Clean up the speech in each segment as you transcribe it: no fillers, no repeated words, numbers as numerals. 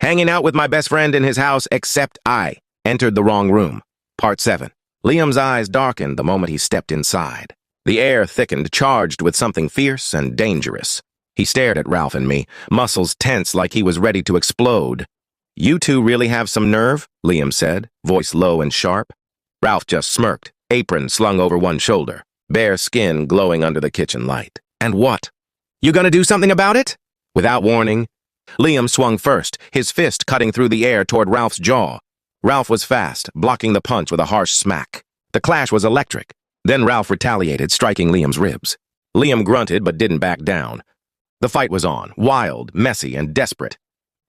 Hanging out with my best friend in his house, except I entered the wrong room. Part 7. Liam's eyes darkened the moment he stepped inside. The air thickened, charged with something fierce and dangerous. He stared at Ralph and me, muscles tense like he was ready to explode. "You two really have some nerve," Liam said, voice low and sharp. Ralph just smirked, apron slung over one shoulder, bare skin glowing under the kitchen light. "And what? You gonna do something about it?" Without warning, Liam swung first, his fist cutting through the air toward Ralph's jaw. Ralph was fast, blocking the punch with a harsh smack. The clash was electric. Then Ralph retaliated, striking Liam's ribs. Liam grunted but didn't back down. The fight was on, wild, messy, and desperate.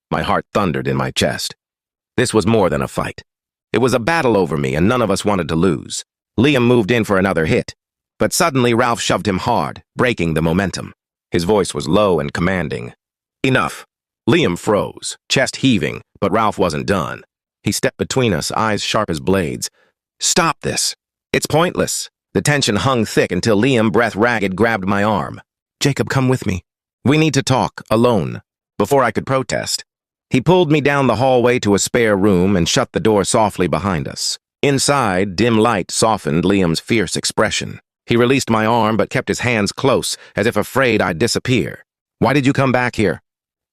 My heart thundered in my chest. This was more than a fight. It was a battle over me, and none of us wanted to lose. Liam moved in for another hit, but suddenly Ralph shoved him hard, breaking the momentum. His voice was low and commanding. "Enough." Liam froze, chest heaving, but Ralph wasn't done. He stepped between us, eyes sharp as blades. "Stop this. It's pointless." The tension hung thick until Liam, breath ragged, grabbed my arm. "Jacob, come with me. We need to talk, alone." Before I could protest, he pulled me down the hallway to a spare room and shut the door softly behind us. Inside, dim light softened Liam's fierce expression. He released my arm but kept his hands close, as if afraid I'd disappear. "Why did you come back here?"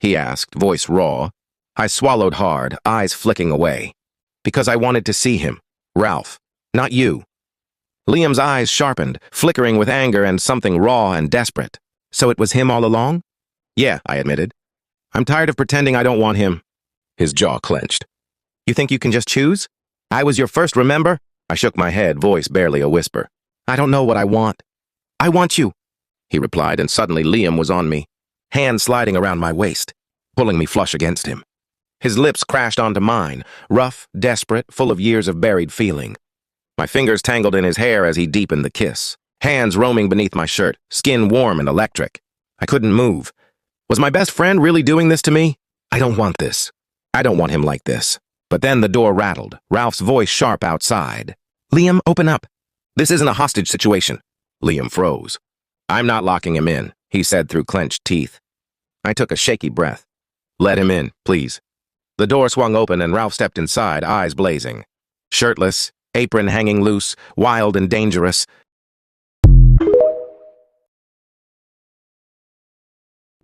he asked, voice raw. I swallowed hard, eyes flicking away. "Because I wanted to see him. Ralph. Not you." Liam's eyes sharpened, flickering with anger and something raw and desperate. "So it was him all along?" "Yeah," I admitted. "I'm tired of pretending I don't want him." His jaw clenched. "You think you can just choose? I was your first, remember?" I shook my head, voice barely a whisper. "I don't know what I want." "I want you," he replied, and suddenly Liam was on me, hand sliding around my waist, pulling me flush against him. His lips crashed onto mine, rough, desperate, full of years of buried feeling. My fingers tangled in his hair as he deepened the kiss, hands roaming beneath my shirt, skin warm and electric. I couldn't move. Was my best friend really doing this to me? I don't want this. I don't want him like this. But then the door rattled, Ralph's voice sharp outside. "Liam, open up. This isn't a hostage situation." Liam froze. "I'm not locking him in," he said through clenched teeth. I took a shaky breath. "Let him in, please." The door swung open and Ralph stepped inside, eyes blazing. Shirtless, apron hanging loose, wild and dangerous.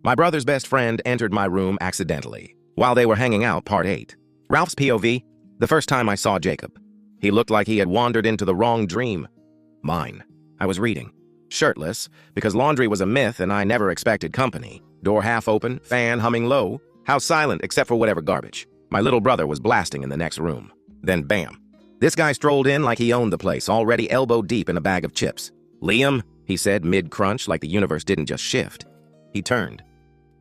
My brother's best friend entered my room accidentally, while they were hanging out, Part 8. Ralph's POV, the first time I saw Jacob. He looked like he had wandered into the wrong dream. Mine. I was reading. Shirtless, because laundry was a myth and I never expected company. Door half open, fan humming low. House silent except for whatever garbage. My little brother was blasting in the next room. Then bam. This guy strolled in like he owned the place, already elbow deep in a bag of chips. "Liam," he said mid-crunch, like the universe didn't just shift. He turned,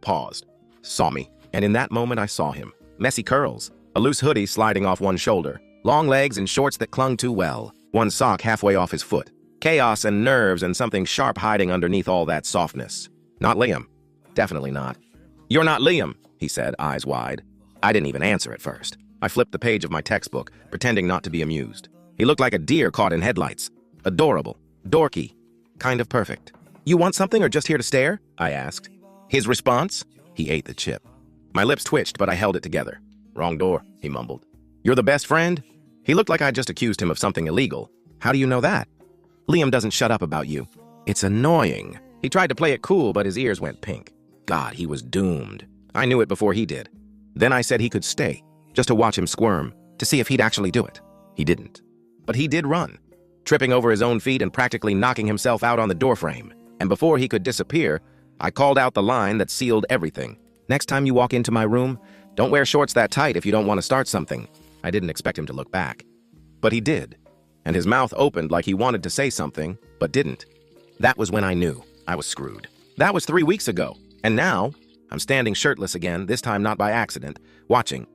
paused, saw me, and in that moment I saw him. Messy curls, a loose hoodie sliding off one shoulder, long legs and shorts that clung too well, one sock halfway off his foot. Chaos and nerves and something sharp hiding underneath all that softness. Not Liam. Definitely not. "You're not Liam," he said, eyes wide. I didn't even answer at first. I flipped the page of my textbook, pretending not to be amused. He looked like a deer caught in headlights. Adorable. Dorky. Kind of perfect. "You want something or just here to stare?" I asked. His response? He ate the chip. My lips twitched, but I held it together. "Wrong door," he mumbled. "You're the best friend?" He looked like I'd just accused him of something illegal. "How do you know that?" "Liam doesn't shut up about you." "It's annoying." He tried to play it cool, but his ears went pink. God, he was doomed. I knew it before he did. Then I said he could stay, just to watch him squirm, to see if he'd actually do it. He didn't. But he did run, tripping over his own feet and practically knocking himself out on the doorframe. And before he could disappear, I called out the line that sealed everything. "Next time you walk into my room, don't wear shorts that tight if you don't want to start something." I didn't expect him to look back. But he did. And his mouth opened like he wanted to say something, but didn't. That was when I knew I was screwed. That was 3 weeks ago. And now, I'm standing shirtless again, this time not by accident, watching.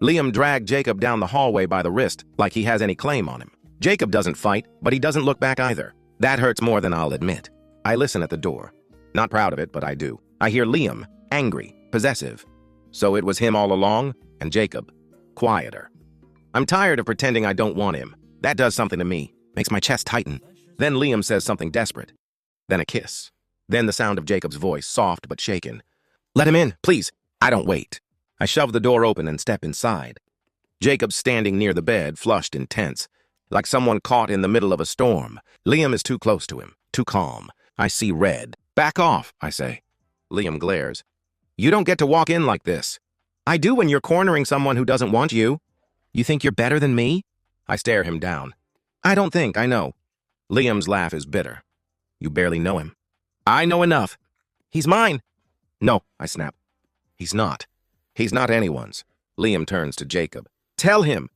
Liam dragged Jacob down the hallway by the wrist, like he has any claim on him. Jacob doesn't fight, but he doesn't look back either. That hurts more than I'll admit. I listen at the door. Not proud of it, but I do. I hear Liam, angry, possessive. So it was him all along, and Jacob, quieter. I'm tired of pretending I don't want him. That does something to me, makes my chest tighten. Then Liam says something desperate. Then a kiss. Then the sound of Jacob's voice, soft but shaken. "Let him in, please." I don't wait. I shove the door open and step inside. Jacob's standing near the bed, flushed and tense, like someone caught in the middle of a storm. Liam is too close to him, too calm. I see red. Back off, I say. Liam glares. You don't get to walk in like this. I do when you're cornering someone who doesn't want you. You think you're better than me? I stare him down. I don't think, I know. Liam's laugh is bitter. You barely know him. I know enough. He's mine. No, I snap. He's not. He's not anyone's. Liam turns to Jacob. Tell him.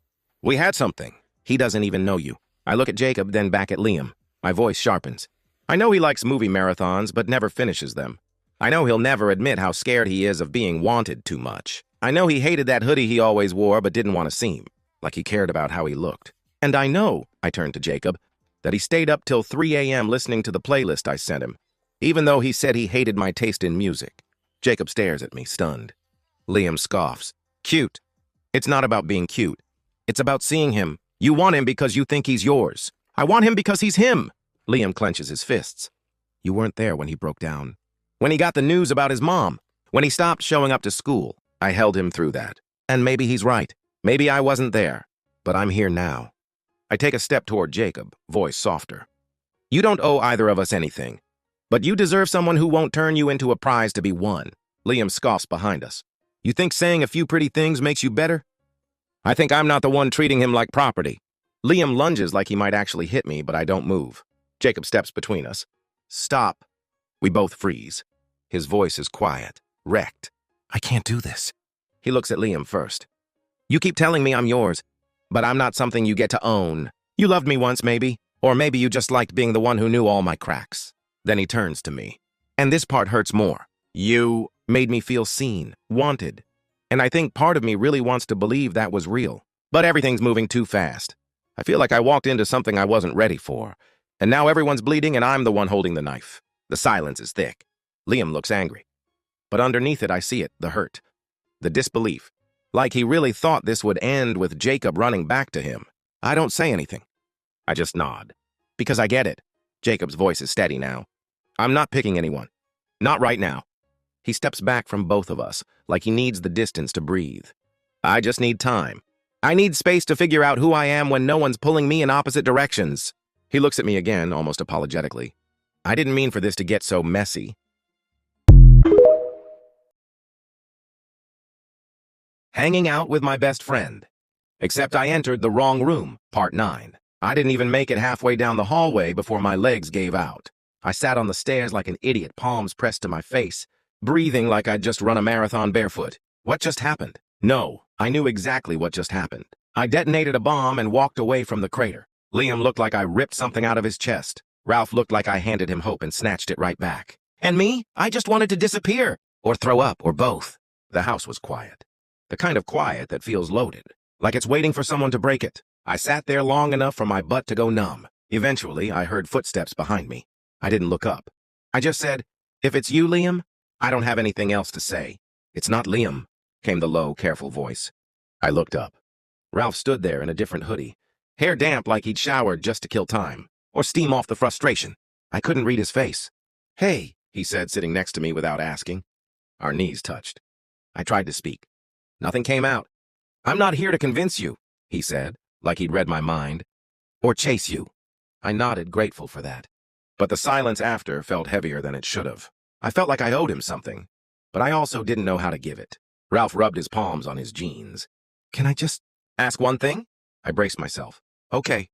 We had something. He doesn't even know you. I look at Jacob, then back at Liam. My voice sharpens. I know he likes movie marathons, but never finishes them. I know he'll never admit how scared he is of being wanted too much. I know he hated that hoodie he always wore but didn't want to seem like he cared about how he looked. And I know, I turn to Jacob, that he stayed up till 3 a.m. listening to the playlist I sent him, even though he said he hated my taste in music. Jacob stares at me, stunned. Liam scoffs. Cute. It's not about being cute. It's about seeing him. You want him because you think he's yours. I want him because he's him. Liam clenches his fists. You weren't there when he broke down. When he got the news about his mom. When he stopped showing up to school. I held him through that. And maybe he's right. Maybe I wasn't there. But I'm here now. I take a step toward Jacob, voice softer. You don't owe either of us anything. But you deserve someone who won't turn you into a prize to be won. Liam scoffs behind us. You think saying a few pretty things makes you better? I think I'm not the one treating him like property. Liam lunges like he might actually hit me, but I don't move. Jacob steps between us. Stop. We both freeze. His voice is quiet, wrecked. I can't do this. He looks at Liam first. You keep telling me I'm yours, but I'm not something you get to own. You loved me once, maybe, or maybe you just liked being the one who knew all my cracks. Then he turns to me. And this part hurts more. You made me feel seen, wanted. And I think part of me really wants to believe that was real. But everything's moving too fast. I feel like I walked into something I wasn't ready for. And now everyone's bleeding and I'm the one holding the knife. The silence is thick. Liam looks angry. But underneath it I see it, the hurt. The disbelief. Like he really thought this would end with Jacob running back to him. I don't say anything. I just nod. Because I get it. Jacob's voice is steady now. I'm not picking anyone. Not right now. He steps back from both of us, like he needs the distance to breathe. I just need time. I need space to figure out who I am when no one's pulling me in opposite directions. He looks at me again, almost apologetically. I didn't mean for this to get so messy. Hanging out with my best friend. Except I entered the wrong room, part 9. I didn't even make it halfway down the hallway before my legs gave out. I sat on the stairs like an idiot, palms pressed to my face, breathing like I'd just run a marathon barefoot. What just happened? No, I knew exactly what just happened. I detonated a bomb and walked away from the crater. Liam looked like I ripped something out of his chest. Ralph looked like I handed him hope and snatched it right back. And me? I just wanted to disappear. Or throw up, or both. The house was quiet. The kind of quiet that feels loaded. Like it's waiting for someone to break it. I sat there long enough for my butt to go numb. Eventually, I heard footsteps behind me. I didn't look up. I just said, if it's you, Liam, I don't have anything else to say. It's not Liam, came the low, careful voice. I looked up. Ralph stood there in a different hoodie, hair damp like he'd showered just to kill time, or steam off the frustration. I couldn't read his face. Hey, he said, sitting next to me without asking. Our knees touched. I tried to speak. Nothing came out. I'm not here to convince you, he said, like he'd read my mind. Or chase you. I nodded, grateful for that. But the silence after felt heavier than it should have. I felt like I owed him something, but I also didn't know how to give it. Ralph rubbed his palms on his jeans. Can I just ask one thing? I braced myself. Okay.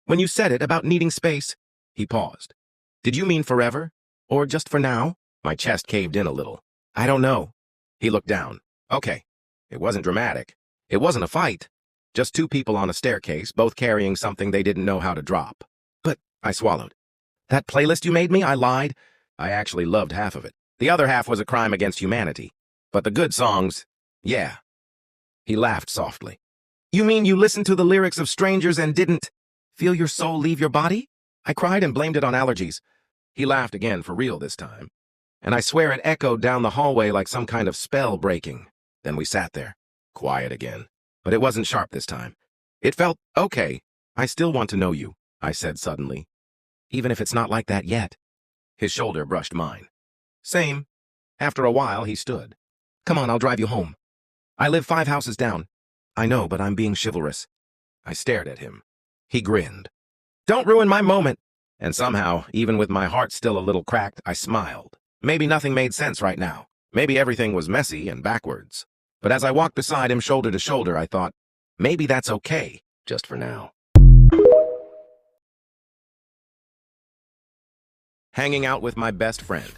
When you said it about needing space, he paused. Did you mean forever? Or just for now? My chest caved in a little. I don't know. He looked down. Okay. It wasn't dramatic. It wasn't a fight. Just two people on a staircase, both carrying something they didn't know how to drop. But I swallowed. That playlist you made me, I lied. I actually loved half of it. The other half was a crime against humanity. But the good songs, yeah. He laughed softly. You mean you listened to the lyrics of strangers and didn't feel your soul leave your body? I cried and blamed it on allergies. He laughed again, for real this time. And I swear it echoed down the hallway like some kind of spell breaking. Then we sat there, quiet again. But it wasn't sharp this time. It felt okay. I still want to know you, I said suddenly. Even if it's not like that yet. His shoulder brushed mine. Same. After a while, he stood. Come on, I'll drive you home. I live 5 houses down. I know, but I'm being chivalrous. I stared at him. He grinned. Don't ruin my moment. And somehow, even with my heart still a little cracked, I smiled. Maybe nothing made sense right now. Maybe everything was messy and backwards. But as I walked beside him shoulder to shoulder, I thought, maybe that's okay, just for now. Hanging out with my best friend.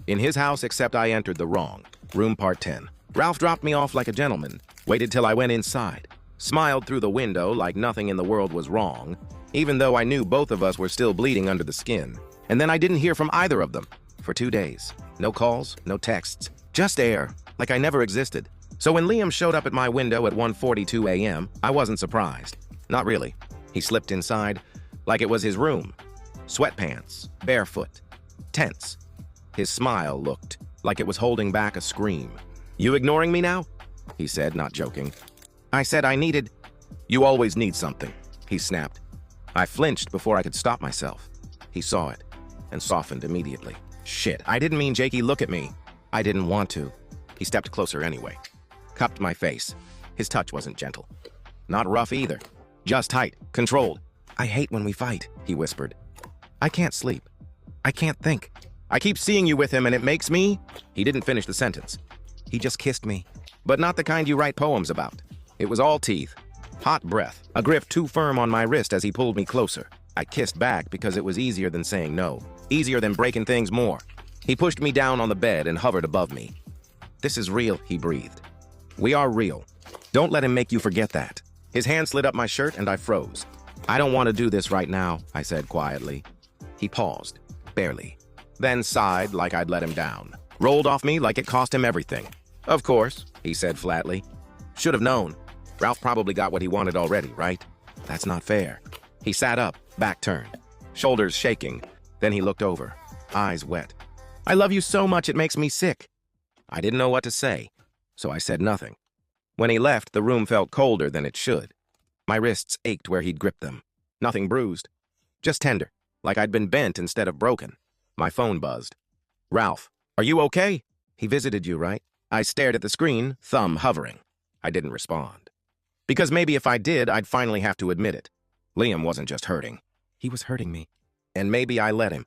In his house, except I entered the wrong. Room part 10. Ralph dropped me off like a gentleman, waited till I went inside, smiled through the window like nothing in the world was wrong, even though I knew both of us were still bleeding under the skin. And then I didn't hear from either of them for 2 days. No calls, no texts, just air, like I never existed. So when Liam showed up at my window at 1:42 a.m., I wasn't surprised. Not really. He slipped inside like it was his room. Sweatpants, barefoot, tense. His smile looked like it was holding back a scream. You ignoring me now? He said, not joking. I said I needed... You always need something, he snapped. I flinched before I could stop myself. He saw it and softened immediately. Shit, I didn't mean Jakey look at me. I didn't want to. He stepped closer anyway. Cupped my face. His touch wasn't gentle. Not rough either. Just tight, controlled. I hate when we fight, he whispered. I can't sleep. I can't think. I keep seeing you with him and it makes me... He didn't finish the sentence. He just kissed me. But not the kind you write poems about. It was all teeth. Hot breath. A grip too firm on my wrist as he pulled me closer. I kissed back because it was easier than saying no. Easier than breaking things more. He pushed me down on the bed and hovered above me. This is real, he breathed. We are real. Don't let him make you forget that. His hand slid up my shirt and I froze. I don't want to do this right now, I said quietly. He paused, barely. Then sighed like I'd let him down. Rolled off me like it cost him everything. Of course, he said flatly. Should have known. Ralph probably got what he wanted already, right? That's not fair. He sat up, back turned, shoulders shaking. Then he looked over, eyes wet. I love you so much it makes me sick. I didn't know what to say, so I said nothing. When he left, the room felt colder than it should. My wrists ached where he'd gripped them. Nothing bruised, just tender, like I'd been bent instead of broken. My phone buzzed. Ralph, are you okay? He visited you, right? I stared at the screen, thumb hovering. I didn't respond. Because maybe if I did, I'd finally have to admit it. Liam wasn't just hurting. He was hurting me. And maybe I let him.